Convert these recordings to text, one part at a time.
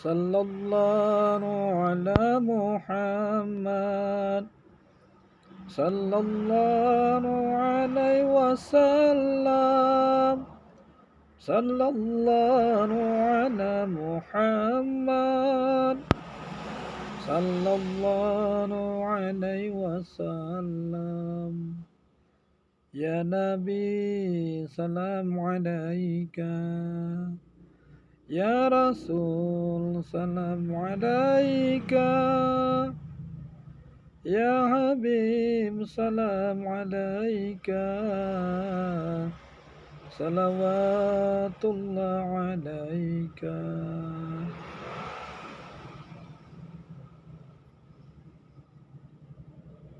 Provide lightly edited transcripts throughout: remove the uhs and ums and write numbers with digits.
Sallallahu ala Muhammad. Sallallahu alaihi wasallam. Sallallahu ala Muhammad. Sallallahu alaihi wasallam. Ya Nabi, salam alaika. Ya Rasul, salam alaika. Ya Habib, salam alaika. Salawatullah alaika.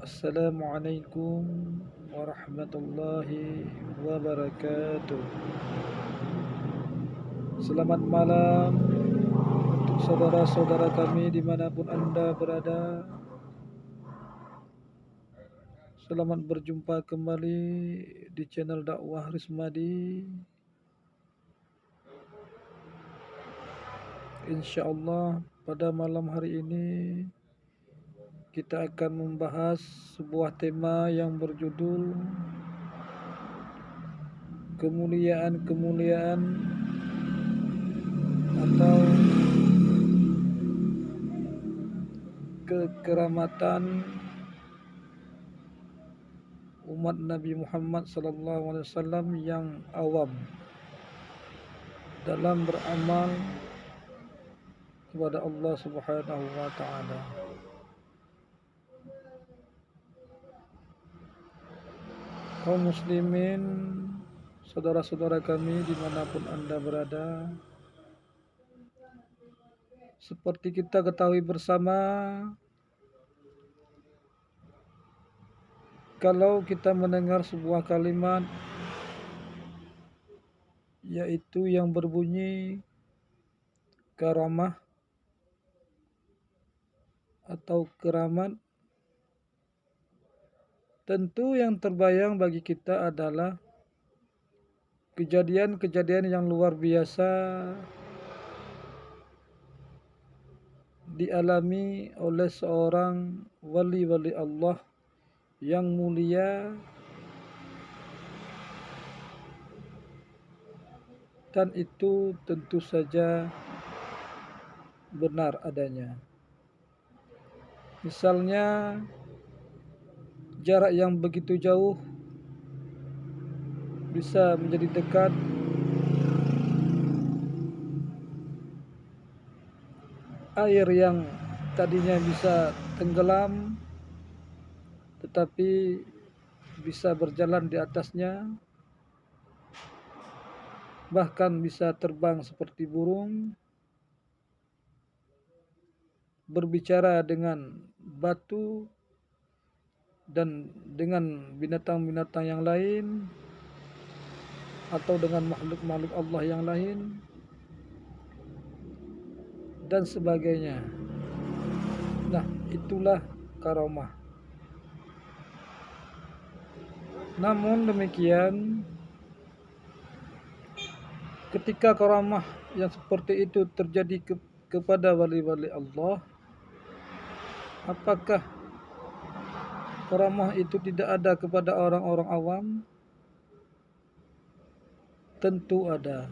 Assalamualaikum warahmatullahi wabarakatuh. Selamat malam untuk saudara-saudara kami dimanapun Anda berada. Selamat berjumpa kembali di channel dakwah Rismadi. InsyaAllah pada malam hari ini kita akan membahas sebuah tema yang berjudul kemuliaan-kemuliaan atau kekeramatan umat Nabi Muhammad SAW yang awam dalam beramal kepada Allah Subhanahu wa taala. Kaum muslimin, saudara-saudara kami dimanapun Anda berada, seperti kita ketahui bersama, kalau kita mendengar sebuah kalimat yaitu yang berbunyi karamah atau keramat, tentu yang terbayang bagi kita adalah kejadian-kejadian yang luar biasa dialami oleh seorang wali-wali Allah yang mulia dan itu tentu saja benar adanya. Misalnya jarak yang begitu jauh bisa menjadi dekat, air yang tadinya bisa tenggelam tetapi bisa berjalan di atasnya, bahkan bisa terbang seperti burung, berbicara dengan batu dan dengan binatang-binatang yang lain atau dengan makhluk-makhluk Allah yang lain dan sebagainya. Nah, itulah karamah. Namun demikian, ketika karamah yang seperti itu terjadi kepada wali-wali Allah, apakah karamah itu tidak ada kepada orang-orang awam? Tentu ada.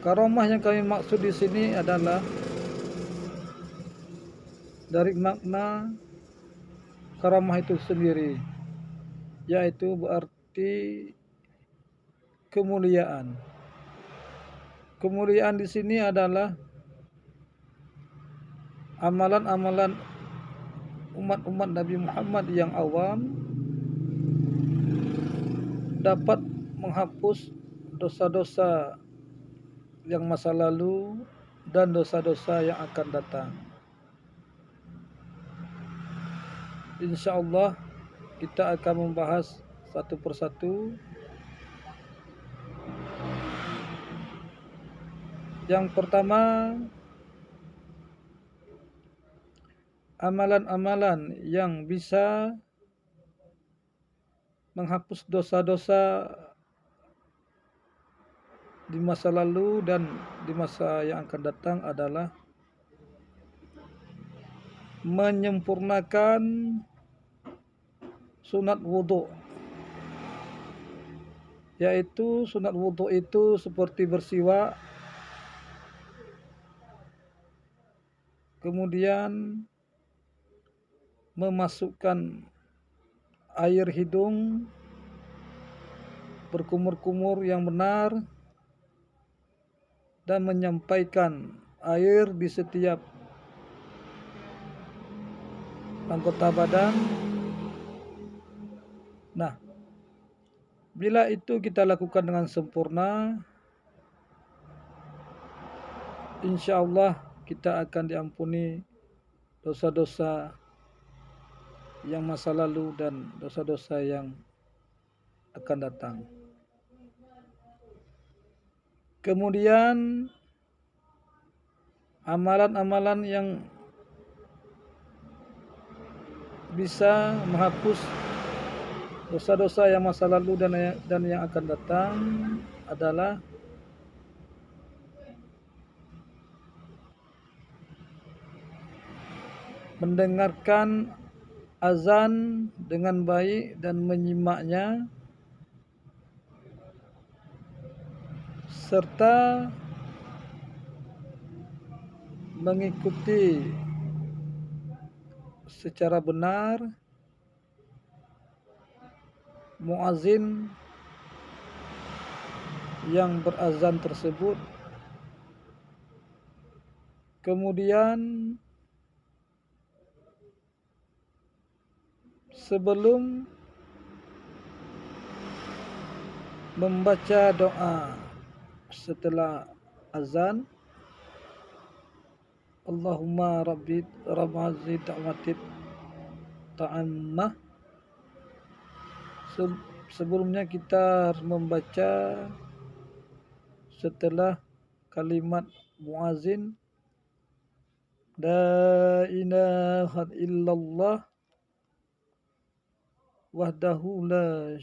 Karamah yang kami maksud di sini adalah dari makna karamah itu sendiri, yaitu berarti kemuliaan. Kemuliaan di sini adalah amalan-amalan umat-umat Nabi Muhammad yang awam dapat menghapus dosa-dosa yang masa lalu dan dosa-dosa yang akan datang. InsyaAllah kita akan membahas satu persatu. Yang pertama, amalan-amalan yang bisa menghapus dosa-dosa di masa lalu dan di masa yang akan datang adalah menyempurnakan sunat wudhu, yaitu sunat wudhu itu seperti bersiwak, kemudian memasukkan air hidung berkumur-kumur yang benar dan menyampaikan air di setiap anggota badan. Nah, bila itu kita lakukan dengan sempurna, insya Allah kita akan diampuni dosa-dosa yang masa lalu dan dosa-dosa yang akan datang. Kemudian amalan-amalan yang bisa menghapus dosa-dosa yang masa lalu dan yang akan datang adalah mendengarkan azan dengan baik dan menyimaknya, serta mengikuti secara benar muazin yang berazan tersebut. Kemudian sebelum membaca doa setelah azan, Allahumma rabbi rabbazi da'watit ta'ammah, sebelumnya kita harus membaca setelah kalimat muazin la ilaha illallah wahdahu la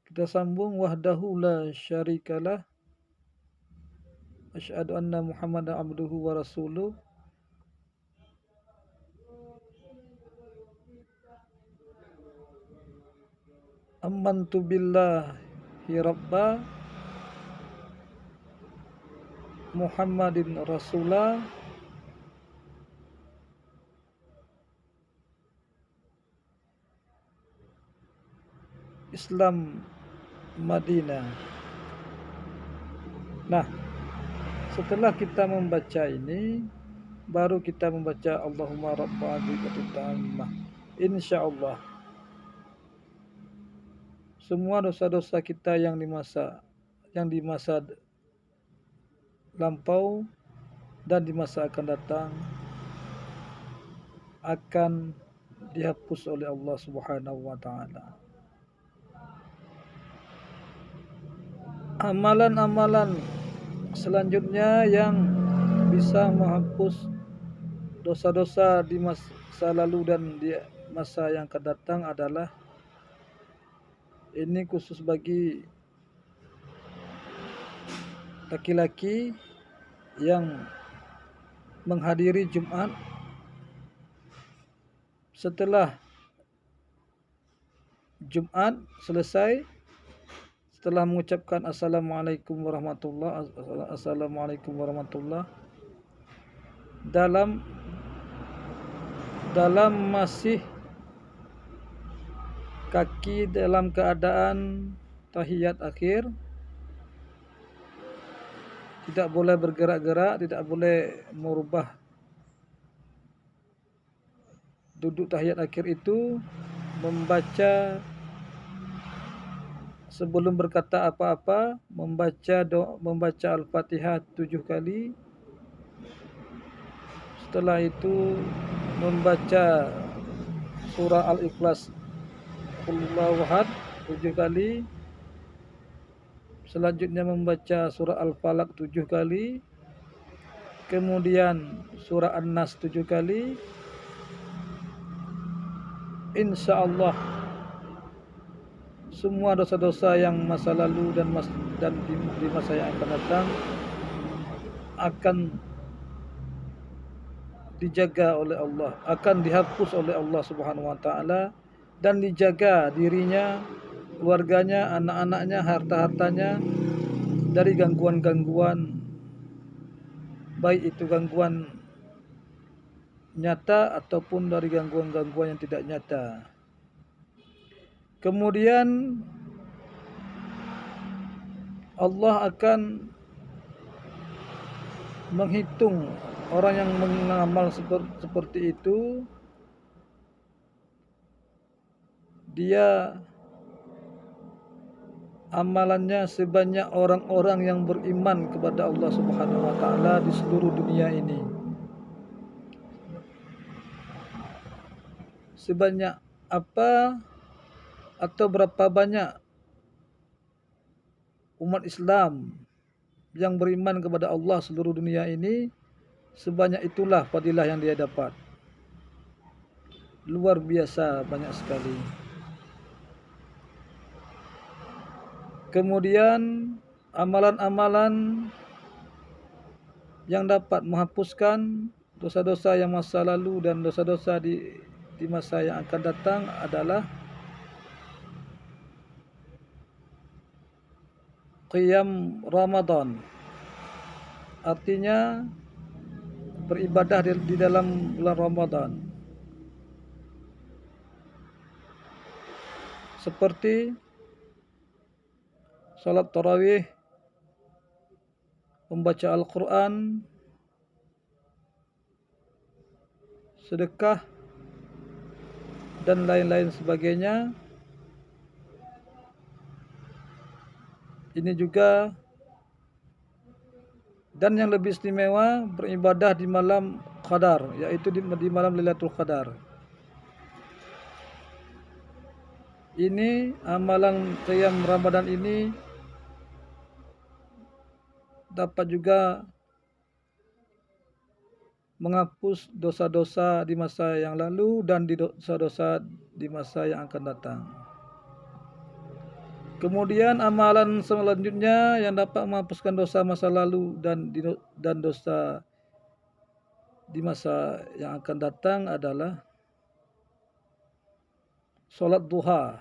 kita sambung wahdahu la syarikalah asyhadu anna muhammadan abduhu wa rasuluh. Amantu billahi rabba Muhammadin rasulah Islam Madinah. Nah, setelah kita membaca ini, baru kita membaca Allahumma rabba adikatul tammah. Insyaallah semua dosa-dosa kita yang di masa lampau dan di masa akan datang akan dihapus oleh Allah Subhanahu wa taala. Amalan-amalan selanjutnya yang bisa menghapus dosa-dosa di masa lalu dan di masa yang akan datang adalah, ini khusus bagi laki-laki yang menghadiri Jumat. Setelah Jumat selesai, setelah mengucapkan Assalamualaikum warahmatullah, dalam masih kaki dalam keadaan tahiyat akhir, tidak boleh bergerak-gerak, tidak boleh merubah duduk tahiyat akhir itu, membaca sebelum berkata apa-apa, membaca Al-Fatihah 7 kali. Setelah itu membaca surah Al-Ikhlas Qul huwallahu ahad 7 kali. Selanjutnya membaca surah Al-Falaq 7 kali. Kemudian surah An-Nas 7 kali. Insyaallah semua dosa-dosa yang masa lalu dan di masa yang akan datang akan dijaga oleh Allah, akan dihapus oleh Allah Subhanahu wa taala, dan dijaga dirinya, keluarganya, anak-anaknya, harta-hartanya dari gangguan-gangguan, baik itu gangguan nyata ataupun dari gangguan-gangguan yang tidak nyata. Kemudian Allah akan menghitung orang yang mengamal seperti itu, dia amalannya sebanyak orang-orang yang beriman kepada Allah Subhanahu wa taala di seluruh dunia ini. Sebanyak apa atau berapa banyak umat Islam yang beriman kepada Allah seluruh dunia ini, sebanyak itulah fadilah yang dia dapat. Luar biasa banyak sekali. Kemudian amalan-amalan yang dapat menghapuskan dosa-dosa yang masa lalu dan dosa-dosa di masa yang akan datang adalah qiyam Ramadan. Artinya beribadah di dalam bulan Ramadan. Seperti salat tarawih, membaca Al-Quran, sedekah, dan lain-lain sebagainya. Ini juga, dan yang lebih istimewa, beribadah di malam Qadar, yaitu di malam Lailatul Qadar. Ini amalan qiyam Ramadan ini dapat juga menghapus dosa-dosa di masa yang lalu dan dosa-dosa di masa yang akan datang. Kemudian amalan selanjutnya yang dapat menghapuskan dosa masa lalu dan dosa di masa yang akan datang adalah solat duha.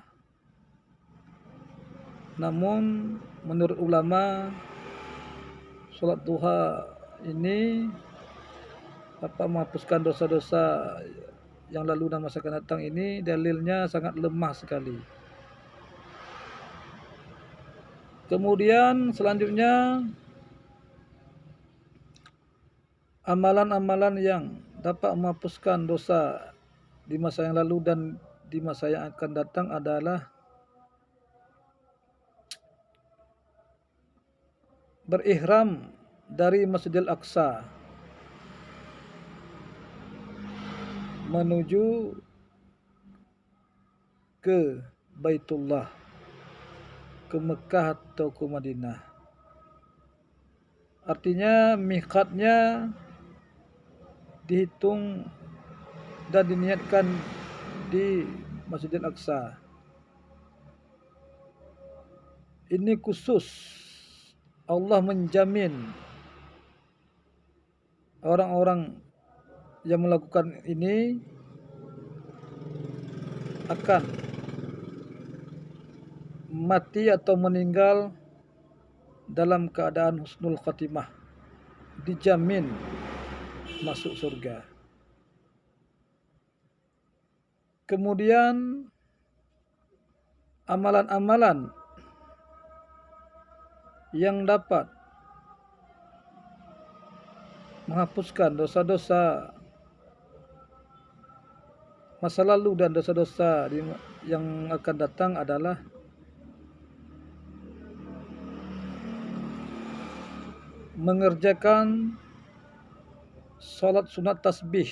Namun menurut ulama, solat duha ini dapat menghapuskan dosa-dosa yang lalu dan masa akan datang ini, dalilnya sangat lemah sekali. Kemudian selanjutnya amalan-amalan yang dapat menghapuskan dosa di masa yang lalu dan di masa yang akan datang adalah berihram dari Masjidil Aqsa menuju ke Baitullah, ke Mekah atau ke Madinah. Artinya miqatnya dihitung dan diniatkan di Masjidil Aqsa. Ini khusus Allah menjamin orang-orang yang melakukan ini akan mati atau meninggal dalam keadaan husnul khatimah, dijamin masuk surga. Kemudian amalan-amalan yang dapat menghapuskan dosa-dosa masa lalu dan dosa-dosa yang akan datang adalah mengerjakan salat sunat tasbih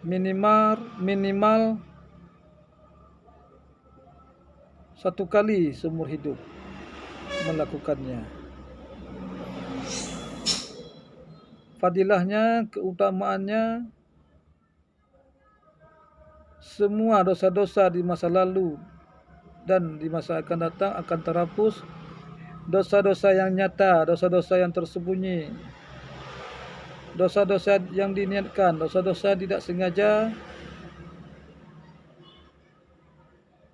minimal 1 kali seumur hidup melakukannya. Fadilahnya, keutamaannya semua dosa-dosa di masa lalu dan di masa akan datang akan terhapus. Dosa-dosa yang nyata, dosa-dosa yang tersembunyi, dosa-dosa yang diniatkan, dosa-dosa tidak sengaja,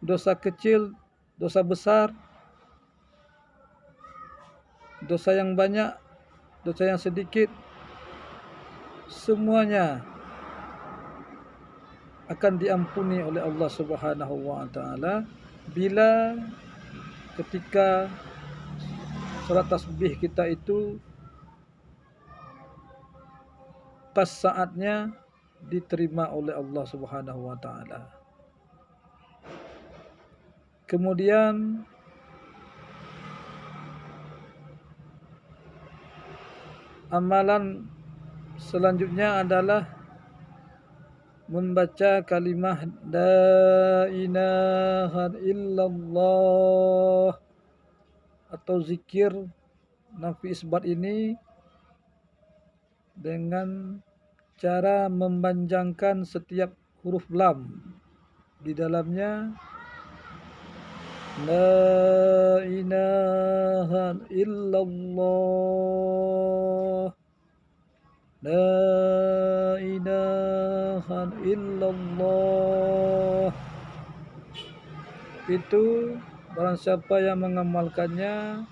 dosa kecil, dosa besar, dosa yang banyak, dosa yang sedikit, semuanya akan diampuni oleh Allah Subhanahu wa taala bila ketika salat tasbih kita itu pas saatnya diterima oleh Allah Subhanahu wa taala. Kemudian amalan selanjutnya adalah membaca kalimah la ilaha illallah atau zikir nafi isbat ini dengan cara memanjangkan setiap huruf lam di dalamnya. La ilaha illallah, la ilaha illallah. Itu barang siapa yang mengamalkannya,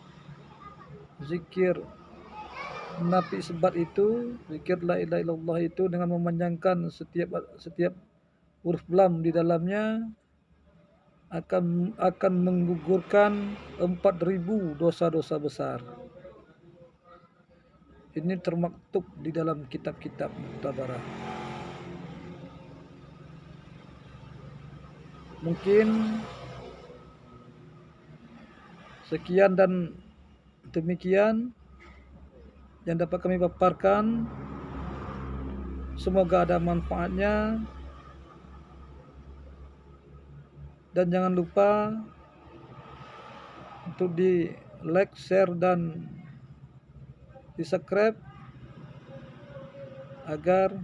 zikir nafi isbat itu, zikir la ilaha illallah itu dengan memanjangkan setiap huruf lam di dalamnya akan menggugurkan 4.000 dosa-dosa besar. Ini termaktub di dalam kitab-kitab muktabarah. Mungkin sekian dan demikian yang dapat kami paparkan. Semoga ada manfaatnya. Dan jangan lupa untuk di like, share, dan di subscribe agar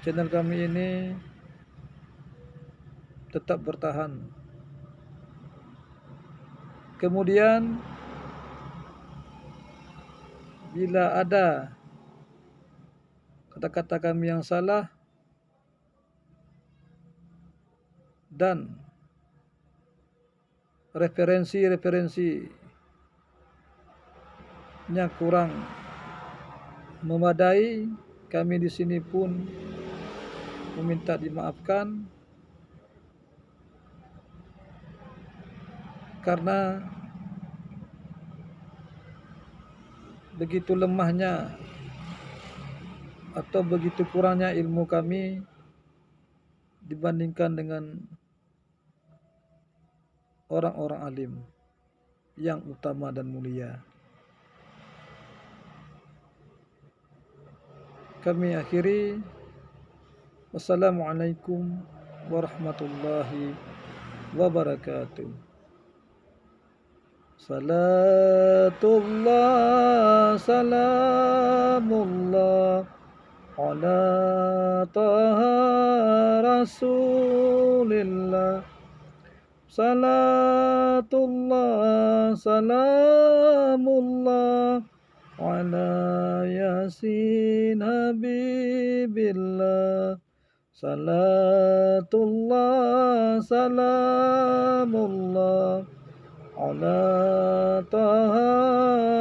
channel kami ini tetap bertahan. Kemudian bila ada kata-kata kami yang salah dan referensinya kurang memadai, kami di sini pun meminta dimaafkan karena begitu lemahnya atau begitu kurangnya ilmu kami dibandingkan dengan orang-orang alim yang utama dan mulia. Kami akhiri. Wassalamualaikum warahmatullahi wabarakatuh. Salatullah salamullah ala taha rasulillah. Salatullah salamullah ala yasin habibillah. Salatullah salamullah ala taha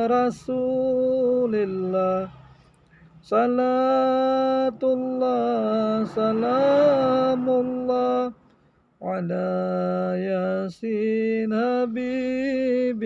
rasulillah. Salatullah salamullah ala yasin habibillah.